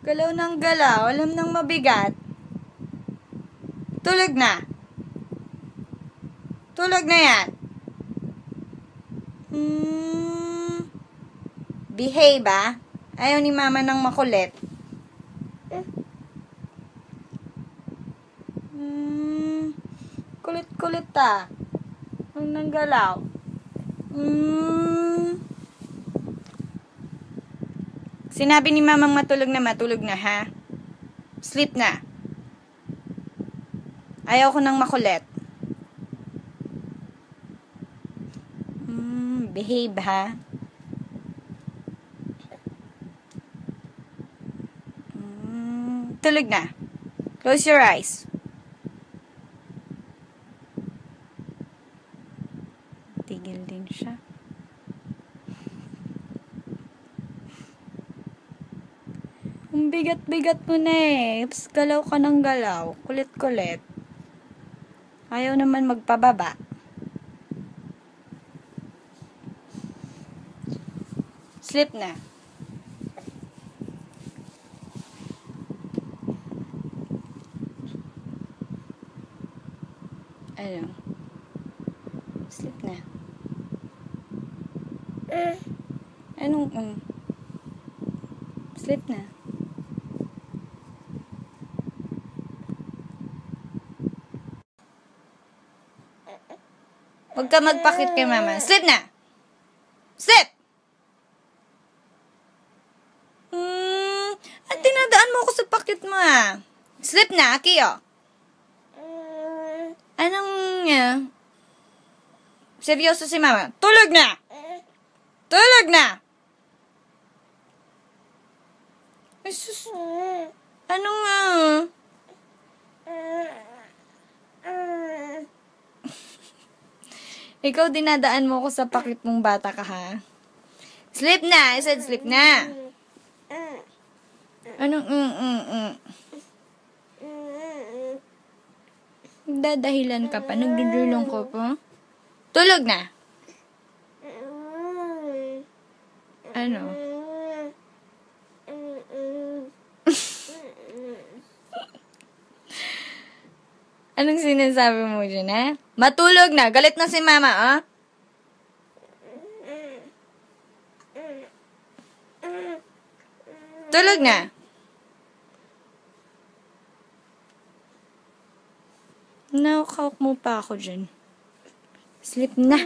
Galaw ng galaw. Alam ng mabigat. Tulog na. Tulog na yan. Behave, ah. Ayaw ni mama ng makulit. Kulit-kulit, ah. Huwag nang galaw. Sinabi ni mamang matulog na, ha? Sleep na. Ayaw ko nang makulit. Behave, ha? Tulog na. Close your eyes. Tigil din siya. Ang bigat-bigat mo na eh. Tapos galaw ka ng galaw. Kulit-kulit. Ayaw naman magpababa. Sleep na. Ano? Sleep na. Anong Sleep na. Huwag ka magpakit kay mama. Sleep na! Sleep! At dinadaan mo ako sa pakit mo, ah. Sleep na, Akiyo. Anong, seryoso si mama. Tulog na! Tulog na! Ay, sus. Anong, Ikaw dinadaan mo ko sa pakit mong bata ka, ha? Sleep na! I said sleep na! Anong, Dadahilan ka pa? Nagdudulong ko po? Tulog na! Ano? Anong sinasabi mo dyan, ha? Matulog na. Galit na si mama, ah. Tulog na. Nakakawak mo pa ako dyan. Sleep na.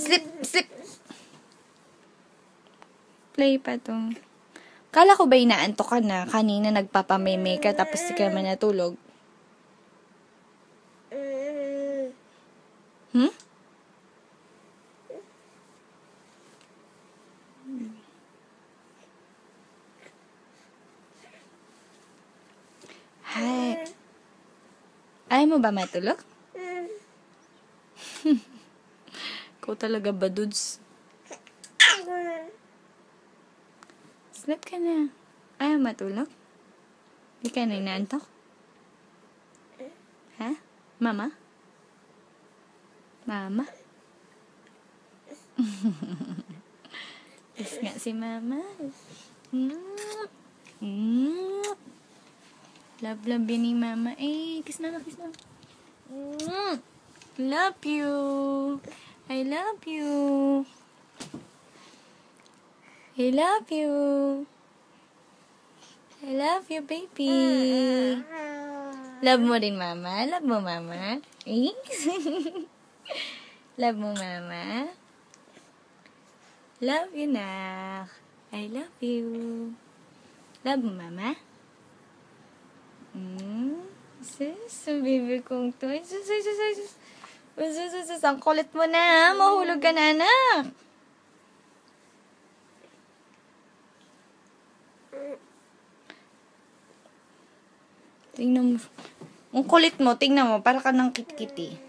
Sleep, sleep. Play pa to. Kala ko ba inaantok ka na? Kanina nagpapameme ka tapos di ka naman natulog. Hi. Ayaw mo ba matulog? Ikaw talaga ba, dudes? Sleep ka na. Ayaw matulog? Di ka na inaantok? Ha? Mama? Mama? Kiss nga si mama. Love yun ni mama. Eh, kiss na. Love you. I love you. I love you. I love you, baby. Love mo rin, mama? Love mo, mama? Eh? Love mo, mama? Love you, nak. I love you. Love mo, mama? Sus, ang baby kong to. Sus. Ang kulit mo na. Mahulog ka na, anak. Tingnan mo. Ang kulit mo, tingnan mo. Para ka ng kitkiti.